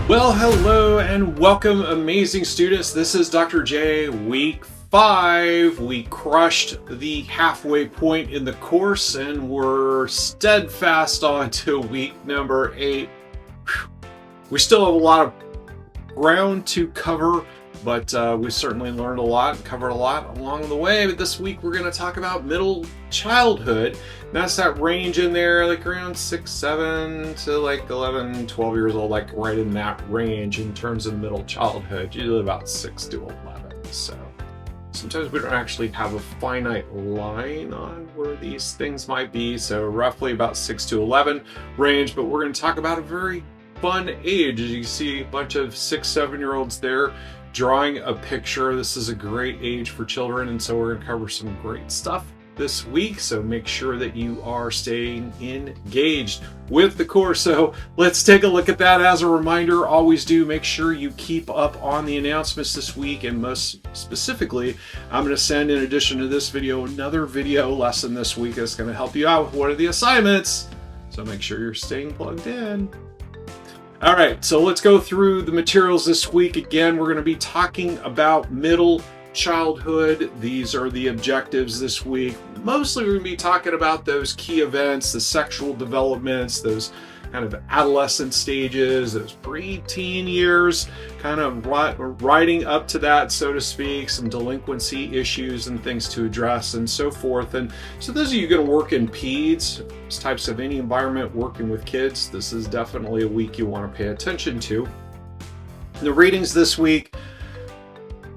Well, hello and welcome, amazing students. This is Dr. J, week 5. We crushed the halfway point in the course and we're steadfast on to week number 8. We still have a lot of ground to cover, but we certainly learned a lot and covered a lot along the way. But this week we're going to talk about middle childhood. And that's that range in there, like around 6, 7 to like 11, 12 years old, like right in that range in terms of middle childhood, usually about 6 to 11. So sometimes we don't actually have a finite line on where these things might be. So roughly about 6 to 11 range, but we're going to talk about a very fun age. As you see a bunch of 6, 7-year-olds there drawing a picture. This is a great age for children, and so we're going to cover some great stuff this week, so make sure that you are staying engaged with the course. So let's take a look at that. As a reminder, always do make sure you keep up on the announcements this week, and most specifically, I'm going to send, in addition to this video, another video lesson this week that's going to help you out with one of the assignments, so make sure you're staying plugged in. All right, so let's go through the materials this week. Again, we're going to be talking about middle childhood. These are the objectives this week. Mostly we're going to be talking about those key events, the sexual developments, those kind of adolescent stages, those pre-teen years, kind of riding up to that, so to speak, some delinquency issues and things to address and so forth. And so those of you going to work in peds, types of any environment working with kids, this is definitely a week you want to pay attention to. The readings this week: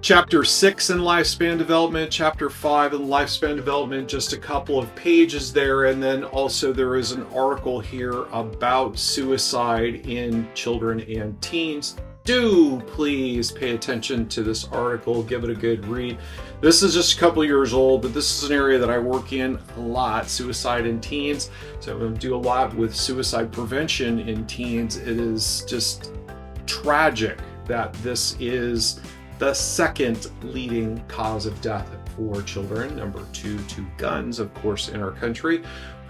Chapter 6 in Lifespan Development, Chapter 5 in Lifespan Development, just a couple of pages there, and then also there is an article here about suicide in children and teens. Do please pay attention to this article, give it a good read. This is just a couple years old, but this is an area that I work in a lot, suicide in teens. So I do a lot with suicide prevention in teens. It is just tragic that this is the second leading cause of death for children, number 2 to guns, of course, in our country.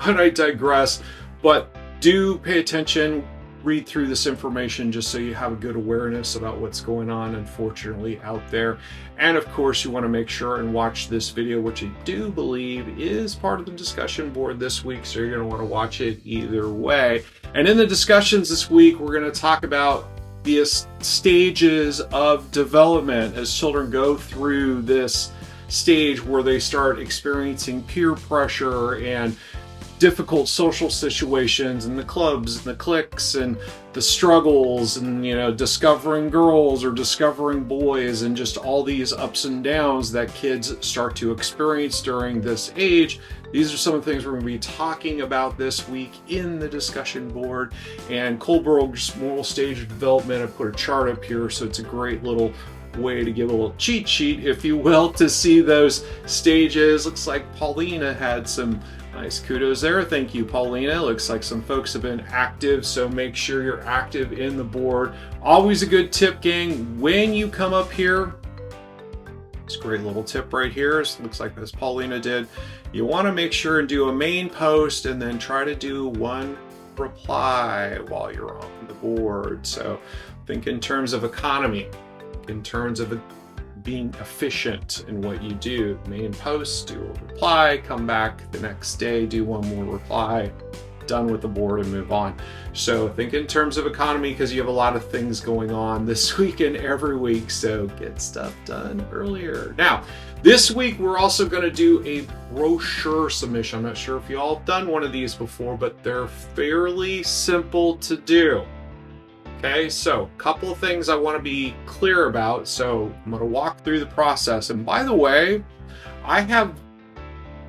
But I digress. But do pay attention, read through this information just so you have a good awareness about what's going on, unfortunately, out there. And of course, you want to make sure and watch this video, which I do believe is part of the discussion board this week, so you're going to want to watch it either way. And in the discussions this week, we're going to talk about the stages of development as children go through this stage where they start experiencing peer pressure and difficult social situations and the clubs and the cliques and the struggles and, you know, discovering girls or discovering boys and just all these ups and downs that kids start to experience during this age. These are some of the things we're going to be talking about this week in the discussion board. And Kohlberg's moral stage of development, I put a chart up here, so it's a great little way to give a little cheat sheet, if you will, to see those stages. Looks like Paulina had some nice kudos there. Thank you, Paulina. Looks like some folks have been active, so make sure you're active in the board. Always a good tip, gang, when you come up here. It's a great little tip right here. It looks like this Paulina did. You want to make sure and do a main post and then try to do one reply while you're on the board. So think in terms of economy, in terms of being efficient in what you do. Main post, do a reply, come back the next day, do one more reply, done with the board and move on. So think in terms of economy, because you have a lot of things going on this week and every week, so get stuff done earlier. Now, this week we're also going to do a brochure submission. I'm not sure if you all have done one of these before, but they're fairly simple to do. Okay, so a couple of things I want to be clear about. So I'm going to walk through the process. And by the way, I have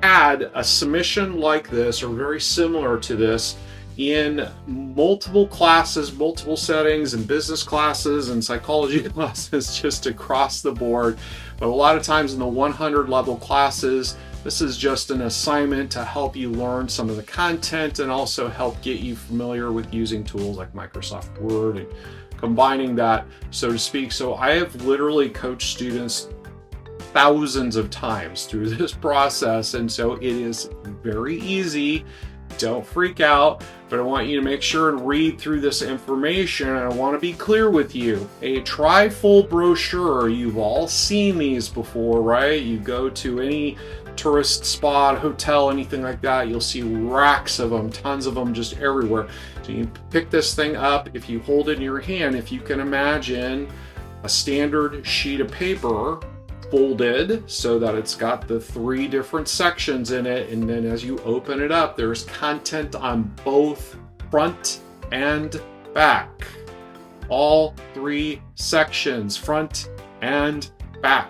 had a submission like this or very similar to this in multiple classes, multiple settings, and business classes and psychology classes just across the board. But a lot of times in the 100 level classes, this is just an assignment to help you learn some of the content and also help get you familiar with using tools like Microsoft Word and combining that, so to speak. So I have literally coached students thousands of times through this process, and so it is very easy don't freak out, but I want you to make sure and read through this information, and I want to be clear with you. A trifold brochure, you've all seen these before, right? You go to any tourist spot, hotel, anything like that, you'll see racks of them, tons of them just everywhere. So you pick this thing up, if you hold it in your hand, if you can imagine a standard sheet of paper folded so that it's got the 3 different sections in it, and then as you open it up, there's content on both front and back. All 3 sections, front and back.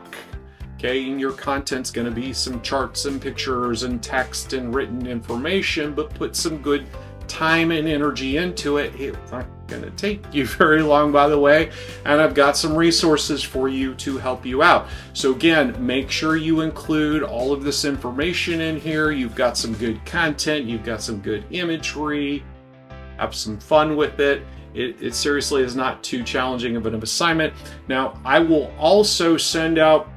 Okay, and your content's going to be some charts and pictures and text and written information, but put some good time and energy into it. It's not going to take you very long, by the way, and I've got some resources for you to help you out. So again, make sure you include all of this information in here. You've got some good content, you've got some good imagery, have some fun with it. It seriously is not too challenging of an assignment. Now, I will also send out,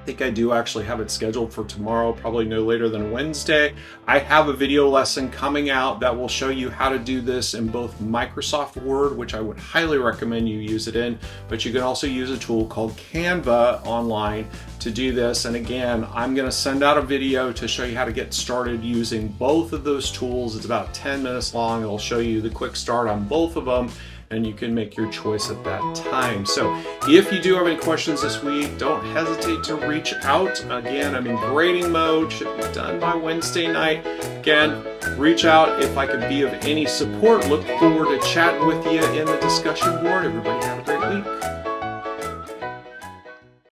I think I do actually have it scheduled for tomorrow, probably no later than Wednesday. I have a video lesson coming out that will show you how to do this in both Microsoft Word, which I would highly recommend you use it in, but you can also use a tool called Canva online to do this. And again, I'm going to send out a video to show you how to get started using both of those tools. It's about 10 minutes long. It'll show you the quick start on both of them, and you can make your choice at that time. So if you do have any questions this week, don't hesitate to reach out. Again, I'm in grading mode, should be done by Wednesday night. Again, reach out if I can be of any support. Look forward to chatting with you in the discussion board. Everybody have a